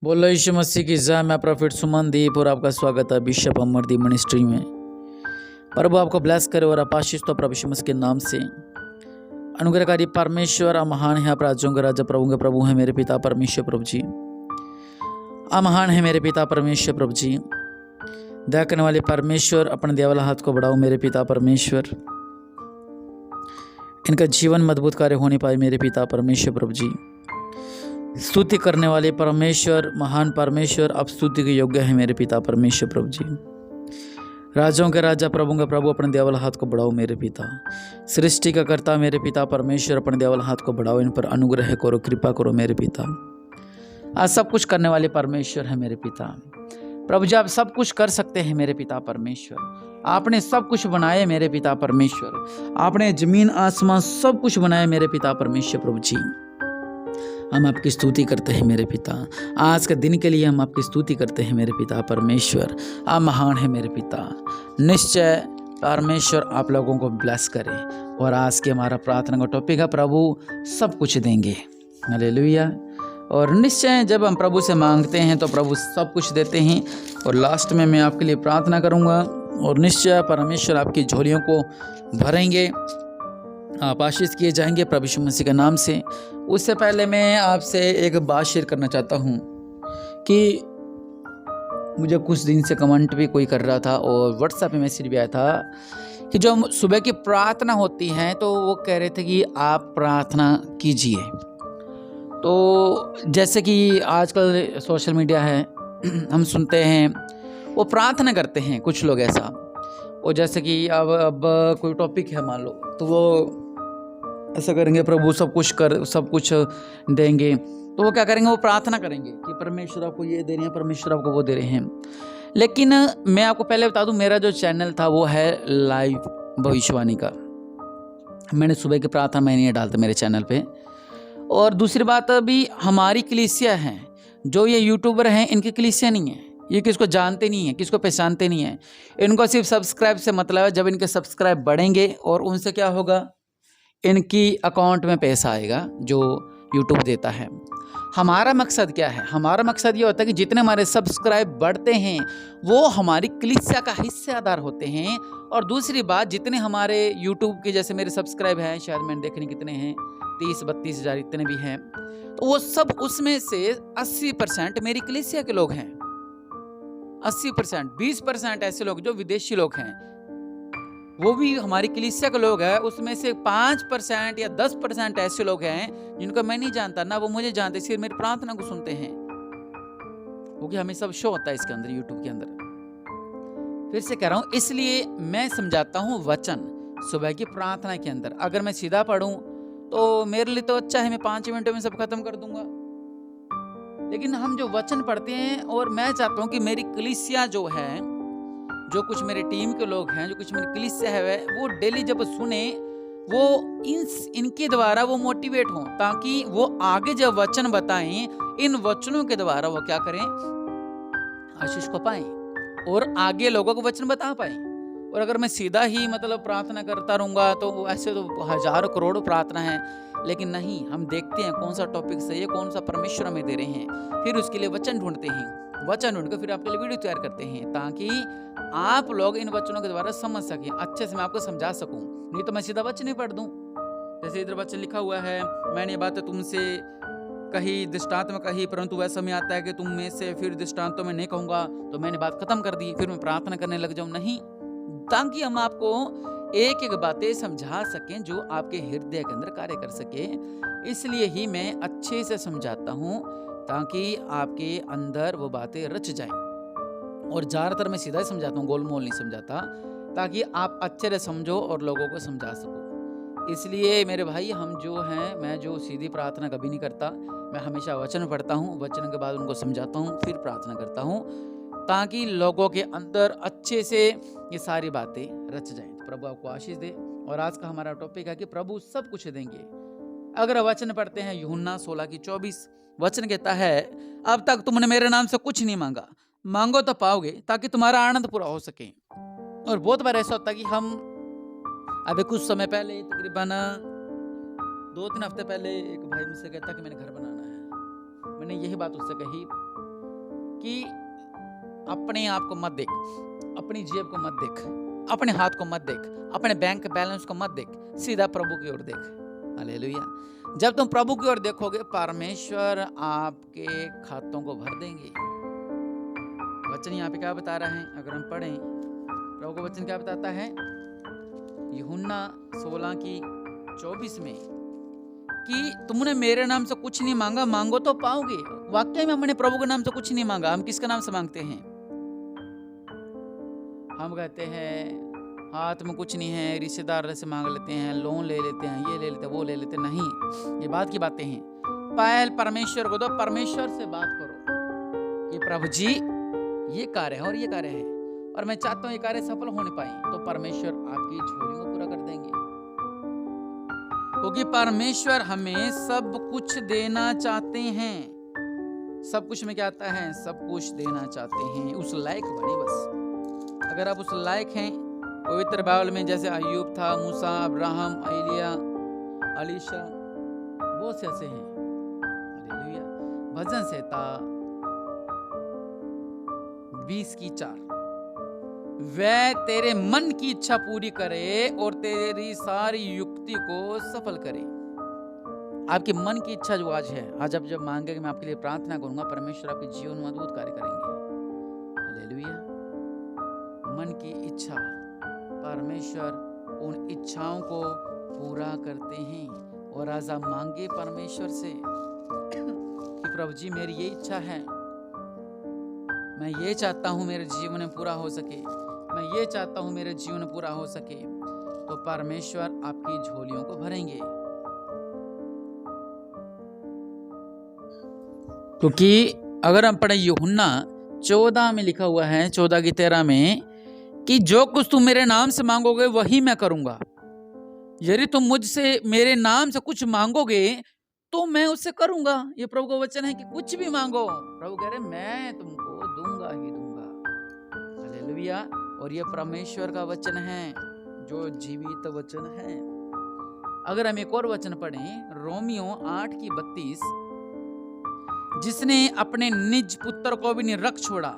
बोलो यीशु मसीह की जय। मैं प्रॉफिट सुमन दीप और आपका स्वागत है बिशप अमरदीप मिनिस्ट्री में। प्रभु आपको ब्लेस करे और आशीष तो प्रभु यीशु मसीह के नाम से। अनुग्रहकारी परमेश्वर महान है, आप राज्यों के राजा प्रभु के प्रभु हैं मेरे पिता परमेश्वर प्रभु जी। महान है मेरे पिता परमेश्वर प्रभु जी। दया करने वाले परमेश्वर, अपने दया वाला हाथ को बढ़ाओ मेरे पिता परमेश्वर। इनका जीवन मजबूत कार्य होने पाए मेरे पिता परमेश्वर प्रभु जी। स्तुति करने वाले परमेश्वर, महान परमेश्वर, आप स्तुति के योग्य है मेरे पिता परमेश्वर प्रभु जी। राजाओं के राजा प्रभु का प्रभु, अपने दया वाला हाथ को बढ़ाओ मेरे पिता। सृष्टि का कर्ता मेरे पिता परमेश्वर, अपने दया वाला हाथ को बढ़ाओ, इन पर अनुग्रह करो, कृपा करो मेरे पिता। आज सब कुछ करने वाले परमेश्वर है मेरे पिता प्रभु जी। आप सब कुछ कर सकते हैं मेरे पिता परमेश्वर। आपने सब कुछ बनाया मेरे पिता परमेश्वर। आपने जमीन आसमान सब कुछ बनाया मेरे पिता परमेश्वर प्रभु जी। हम आपकी स्तुति करते हैं मेरे पिता। आज के दिन के लिए हम आपकी स्तुति करते हैं मेरे पिता परमेश्वर। आप महान है मेरे पिता। निश्चय परमेश्वर आप लोगों को ब्लेस करे। और आज के हमारा प्रार्थना का टॉपिक है, प्रभु सब कुछ देंगे। हालेलुया। और निश्चय जब हम प्रभु से मांगते हैं तो प्रभु सब कुछ देते हैं। और लास्ट में मैं आपके लिए प्रार्थना करूँगा और निश्चय परमेश्वर आपकी झोलियों को भरेंगे, आप आशीष किए जाएंगे प्रभु यीशु मसीह के नाम से। उससे पहले मैं आपसे एक बात शेयर करना चाहता हूँ कि मुझे कुछ दिन से कमेंट भी कोई कर रहा था और व्हाट्सएप पे मैसेज भी आया था कि जो सुबह की प्रार्थना होती है तो वो कह रहे थे कि आप प्रार्थना कीजिए। तो जैसे कि आजकल सोशल मीडिया है, हम सुनते हैं वो प्रार्थना करते हैं कुछ लोग ऐसा। और जैसे कि अब कोई टॉपिक है मान लो, तो वो ऐसा करेंगे, प्रभु सब कुछ देंगे। तो वो क्या करेंगे, वो प्रार्थना करेंगे कि परमेश्वर आपको ये दे रहे हैं, परमेश्वर आपको वो दे रहे हैं। लेकिन मैं आपको पहले बता दूं, मेरा जो चैनल था वो है लाइव भविष्यवाणी का। मैंने सुबह की प्रार्थना मैंने नहीं डालता मेरे चैनल पे। और दूसरी बात, अभी हमारी कलीसिया है, जो ये यूट्यूबर हैं इनकी कलीसिया नहीं है। ये किसको जानते नहीं है, किसको पहचानते नहीं है। इनको सिर्फ सब्सक्राइब से मतलब है। जब इनके सब्सक्राइब बढ़ेंगे और उनसे क्या होगा, इनकी अकाउंट में पैसा आएगा जो यूट्यूब देता है। हमारा मकसद क्या है, हमारा मकसद ये होता है कि जितने हमारे सब्सक्राइब बढ़ते हैं वो हमारी कलीसिया का हिस्सेदार होते हैं। और दूसरी बात, जितने हमारे यूट्यूब के जैसे मेरे सब्सक्राइब हैं, शायद मैंने देखने कितने हैं, 30-32 हज़ार इतने भी हैं, तो वो सब उसमें से 80% मेरी कलीसिया के लोग हैं। 80%, 20% ऐसे लोग जो विदेशी लोग हैं, वो भी हमारी कलीसिया के लोग हैं। उसमें से 5% या 10% ऐसे लोग हैं जिनको मैं नहीं जानता, ना वो मुझे जानते, सिर्फ मेरी प्रार्थना को सुनते हैं, क्योंकि हमें सब शो होता है इसके अंदर, यूट्यूब के अंदर। फिर से कह रहा हूं, इसलिए मैं समझाता हूं वचन सुबह की प्रार्थना के अंदर। अगर मैं सीधा पढ़ूं तो मेरे लिए तो अच्छा है, मैं 5 मिनटों में सब खत्म कर दूंगा। लेकिन हम जो वचन पढ़ते हैं, और मैं चाहता हूं कि मेरी कलीसिया जो है, जो कुछ मेरे टीम के लोग हैं, जो कुछ मेरी कलीसिया है, वो डेली जब सुने, वो इनके द्वारा वो मोटिवेट हों, ताकि वो आगे जब वचन बताएं, इन वचनों के द्वारा वो क्या करें, आशीष को पाएं और आगे लोगों को वचन बता पाएं। और अगर मैं सीधा ही मतलब प्रार्थना करता रहूंगा तो ऐसे तो हजारों करोड़ों प्रार्थना है, लेकिन नहीं, हम देखते हैं कौन सा टॉपिक सही है, कौन सा परमेश्वर हमें दे रहे हैं, फिर उसके लिए वचन ढूंढते हैं, वचन ढूंढ कर फिर आपके लिए वीडियो तैयार करते हैं, ताकि आप लोग इन वचनों के द्वारा समझ सकें, अच्छे से मैं आपको समझा सकूं। नहीं तो मैं सीधा वचन ही पढ़ दूं। जैसे इधर वचन लिखा हुआ है, मैंने ये बात तुमसे कही, दृष्टांत में कही, परंतु वह समय आता है कि तुम में से फिर दृष्टांतों में नहीं कहूंगा, तो मैंने बात खत्म कर दी, फिर मैं प्रार्थना करने लग जाऊं। नहीं, ताकि हम आपको एक एक बातें समझा सकें जो आपके हृदय के अंदर कार्य कर सके। इसलिए ही मैं अच्छे से समझाता हूं, ताकि आपके अंदर वो बातें रच जाएं। और ज़्यादातर मैं सीधा ही समझाता हूँ, गोलमोल नहीं समझाता, ताकि आप अच्छे से समझो और लोगों को समझा सको। इसलिए मेरे भाई, हम जो हैं, मैं जो सीधी प्रार्थना कभी नहीं करता, मैं हमेशा वचन पढ़ता हूँ, वचन के बाद उनको समझाता हूँ, फिर प्रार्थना करता हूँ, ताकि लोगों के अंदर अच्छे से ये सारी बातें रच जाएं। तो प्रभु आपको आशीष दे। और आज का हमारा टॉपिक है कि प्रभु सब कुछ देंगे। अगर वचन पढ़ते हैं यूहन्ना 16:24, वचन कहता है, अब तक तुमने मेरे नाम से कुछ नहीं मांगा, मांगो तो पाओगे, ताकि तुम्हारा आनंद पूरा हो सके। और बहुत बार ऐसा होता है कि हम अभी कुछ समय पहले, तकरीबन 2-3 हफ्ते पहले, एक भाई मुझसे कहता कि मैंने घर बनाना है। मैंने यही बात उससे कही कि अपने आप को मत देख, अपनी जेब को मत देख, अपने हाथ को मत देख, अपने बैंक बैलेंस को मत देख, सीधा प्रभु की ओर देख। हालेलुया। जब तुम प्रभु की ओर देखोगे, परमेश्वर आपके खातों को भर देंगे। वचन यहाँ पे क्या बता रहा है? अगर हम पढ़ें, प्रभु का वचन क्या बताता है? यूहन्ना 16:24 में कि तुमने मेरे नाम से कुछ नहीं मांगा, मांगो तो पाओगे। वाकई में हमने प्रभु के नाम से कुछ नहीं मांगा। हम किसके नाम से मांगते हैं? हम कहते हैं हाथ में कुछ नहीं है, रिश्तेदार से मांग लेते हैं, लोन ले लेते हैं, ये ले लेते हैं, वो ले लेते हैं। नहीं, ये बात की बातें हैं। पहल परमेश्वर को दो, परमेश्वर से बात करो कि प्रभु जी ये कार्य है और ये कार्य है और मैं चाहता हूँ ये कार्य सफल होने पाए, तो परमेश्वर आपकी झोलियों को पूरा कर देंगे। क्योंकि परमेश्वर हमें सब कुछ देना चाहते हैं। सब कुछ में क्या आता है? सब कुछ देना चाहते हैं। उस लायक बने बस। अगर आप उस लायक हैं, पवित्र बाइबल में जैसे अय्यूब था, मूसा, अब्राहम, एलिया, अलीशा, बहुत से ऐसे हैं। हालेलुया। भजन संहिता 20:4, वह तेरे मन की इच्छा पूरी करे और तेरी सारी युक्ति को सफल करे। आपके मन की इच्छा जो आज है, आज आप जब मांगेंगे, मैं आपके लिए प्रार्थना करूंगा, परमेश्वर आपके जीवन में अद्भुत कार्य करेंगे। हालेलुया। मन की इच्छा, परमेश्वर उन इच्छाओं को पूरा करते हैं। और आज आप मांगे परमेश्वर से कि प्रभु जी मेरी ये इच्छा है, मैं ये चाहता हूँ मेरे जीवन में पूरा हो सके, मैं ये चाहता हूँ मेरे जीवन में पूरा हो सके, तो परमेश्वर आपकी झोलियों को भरेंगे। क्योंकि अगर हम पढ़े यूहन्ना 14 में लिखा हुआ है, 14:13 में, कि जो कुछ तुम मेरे नाम से मांगोगे वही मैं करूंगा। यदि तुम मुझसे मेरे नाम से कुछ मांगोगे तो मैं उससे करूंगा। ये प्रभु का वचन है कि कुछ भी मांगो, प्रभु कह रहे मैं तुमको दूंगा ही दूंगा। हालेलुया। और ये परमेश्वर का वचन है जो जीवित वचन है। अगर हम एक और वचन पढ़ें, रोमियो 8:32, जिसने अपने निज पुत्र को भी नहीं रख छोड़ा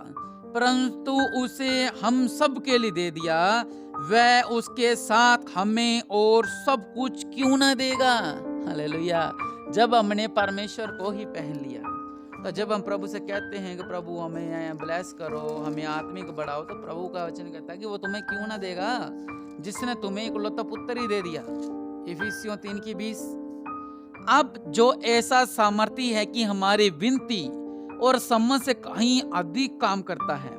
परंतु उसे हम सब के लिए दे दिया, वह उसके साथ हमें और सब कुछ क्यों न देगा। हालेलुया। जब हमने परमेश्वर को ही पहन लिया, तो जब हम प्रभु से कहते हैं कि प्रभु हमें ब्लेस करो, हमें आत्मिक बढ़ाओ, तो प्रभु का वचन कहता है कि वो तुम्हें क्यों ना देगा, जिसने तुम्हें इकलौता पुत्र ही दे दिया। इफिसियों 3:20। अब जो ऐसा सामर्थी है कि हमारी विनती और समझ से कहीं अधिक काम करता है,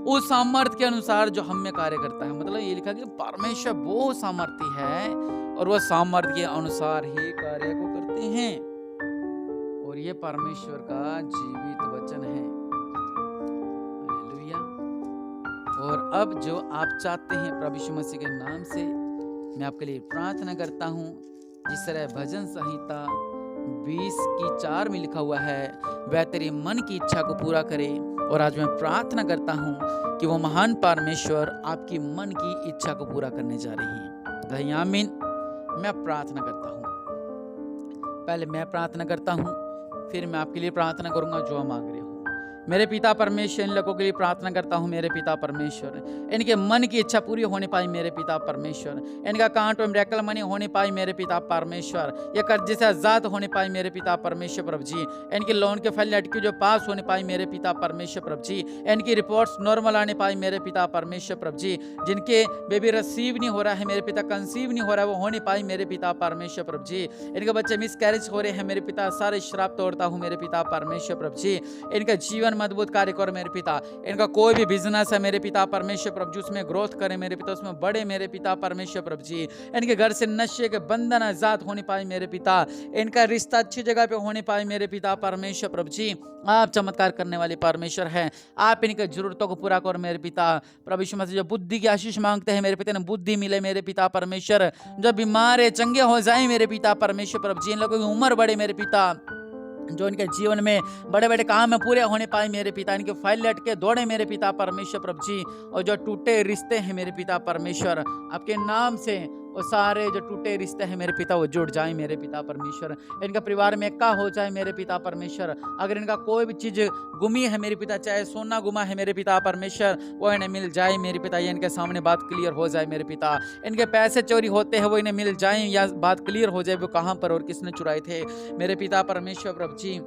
उस सामर्थ्य के अनुसार जो हम में कार्य करता है। मतलब ये लिखा कि परमेश्वर वो सामर्थी है और वह सामर्थ्य के अनुसार ही कार्य को करते हैं। और ये परमेश्वर का जीवित वचन है। हालेलुया। और अब जो आप चाहते हैं प्रभु यीशु मसीह के नाम से, मैं आपके लिए प्रार्थना करता हूँ। जिस तरह भजन संहिता 20:4 में लिखा हुआ है, वह तेरी मन की इच्छा को पूरा करे। और आज मैं प्रार्थना करता हूँ कि वो महान परमेश्वर आपकी मन की इच्छा को पूरा करने जा रही हैं। आमीन। मैं प्रार्थना करता हूँ। पहले मैं प्रार्थना करता हूँ, फिर मैं आपके लिए प्रार्थना करूंगा जो आप मांग रहे हो। मेरे पिता परमेश्वर, इन लोगों के लिए प्रार्थना करता हूँ मेरे पिता परमेश्वर, इनके मन की इच्छा पूरी होने पाई मेरे पिता परमेश्वर, इनका कांट और मिरेकल मनी होने पाई मेरे पिता परमेश्वर, ये कर्जे से आजाद होने पाई मेरे पिता परमेश्वर प्रभु जी, इनके लोन के फाइल लटकी जो पास होने पाई मेरे पिता परमेश्वर प्रभु जी, इनकी रिपोर्ट्स नॉर्मल आने पाई मेरे पिता परमेश्वर प्रभु जी, जिनके बेबी रिसीव नहीं हो रहा है मेरे पिता, कंसीव नहीं हो रहा है, वो होने पाई मेरे पिता परमेश्वर प्रभु जी, इनके बच्चे मिस कैरेज हो रहे हैं मेरे पिता, सारे श्राप तोड़ता हूँ मेरे पिता परमेश्वर प्रभु जी, इनका जीवन मजबूत कार्य करो मेरे पिता, इनका कोई भी बिजनेस है मेरे पिता परमेश्वर प्रभु जी, उसमें ग्रोथ करे मेरे पिता, उसमें बड़े मेरे पिता परमेश्वर प्रभु जी, इनके घर से नशे के बंधन आजाद होने पाए मेरे पिता, इनका रिश्ता अच्छी जगह पे होने पाए मेरे पिता परमेश्वर प्रभु जी, आप चमत्कार करने वाले परमेश्वर हैं, आप इनके जरूरतों को पूरा करो मेरे पिता प्रभु यीशु मसीह। जो बुद्धि की आशीष मांगते हैं मेरे पिता ने बुद्धि मिले मेरे पिता परमेश्वर, जो बीमार है चंगे हो जाए मेरे पिता परमेश्वर प्रभु जी, इन लोगों की उम्र बढ़े मेरे पिता, जो इनके जीवन में बड़े बड़े काम में पूरे होने पाए मेरे पिता, इनके फाइल लटके दौड़े मेरे पिता परमेश्वर प्रभु जी, और जो टूटे रिश्ते हैं मेरे पिता परमेश्वर आपके नाम से वो सारे जो टूटे रिश्ते हैं मेरे पिता वो जुड़ जाएं मेरे पिता परमेश्वर। इनका परिवार में इक्का हो जाए मेरे पिता परमेश्वर। अगर इनका कोई भी चीज़ गुमी है मेरे पिता, चाहे सोना गुमा है मेरे पिता परमेश्वर, वो इन्हें मिल जाए मेरे पिता। ये इनके सामने बात क्लियर हो जाए मेरे पिता। इनके पैसे चोरी होते हैं वो इन्हें मिल जाएं, या बात क्लियर हो जाए वो कहाँ पर और किसने चुराए थे मेरे पिता परमेश्वर। प्रभु जी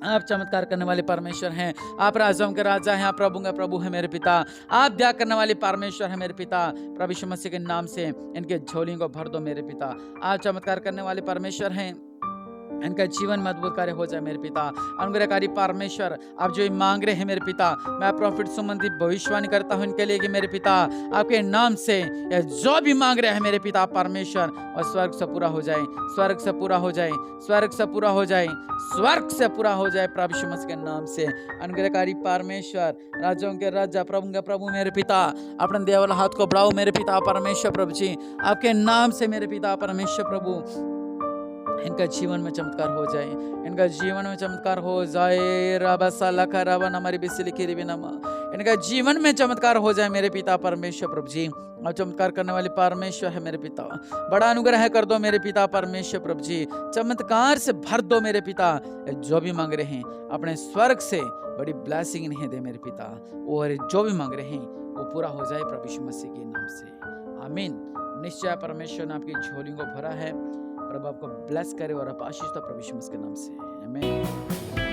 आप चमत्कार करने वाले परमेश्वर हैं, आप राजाओं के राजा हैं, आप प्रभु का प्रभु है मेरे पिता। आप दया करने वाले परमेश्वर है मेरे पिता। प्रभु यीशु मसीह के नाम से इनके झोलियों को भर दो मेरे पिता। आप चमत्कार करने वाले परमेश्वर हैं, इनका जीवन में अद्भुत कार्य हो जाए मेरे पिता। अनुग्रहकारी परमेश्वर आप जो मांग रहे हैं मेरे पिता, मैं प्रॉफिट संबंधी भविष्यवाणी करता हूं इनके लिए कि मेरे पिता आपके नाम से ये जो भी मांग रहे हैं मेरे पिता परमेश्वर, और स्वर्ग से पूरा हो जाए, स्वर्ग से पूरा हो जाए, स्वर्ग से पूरा हो जाए, स्वर्ग से पूरा हो जाए प्रभु यीशु मसीह के नाम से। अनुग्रहकारी परमेश्वर राजाओं के राजा प्रभु का प्रभु मेरे पिता, अपने दया वाला हाथ को बढ़ाओ मेरे पिता परमेश्वर। प्रभु जी आपके नाम से मेरे पिता परमेश्वर प्रभु इनका जीवन में चमत्कार हो जाए, इनका जीवन में चमत्कार हो जाए। इनका जीवन में चमत्कार हो जाए मेरे पिता परमेश्वर। प्रभु जी आप चमत्कार करने वाले परमेश्वर है मेरे पिता, बड़ा अनुग्रह कर दो मेरे पिता परमेश्वर। प्रभु जी चमत्कार से भर दो मेरे पिता, जो भी मांग रहे हैं अपने स्वर्ग से बड़ी ब्लेसिंग इन्हें दे मेरे पिता, और जो भी मांग रहे हैं वो पूरा हो जाए प्रभु यीशु मसीह के नाम से, आमीन। निश्चय परमेश्वर ने आपकी झोलियों को भरा है, प्रभु आपको ब्लेस करे और आप आशीष दो प्रभु यीशु मसीह के नाम से, आमीन।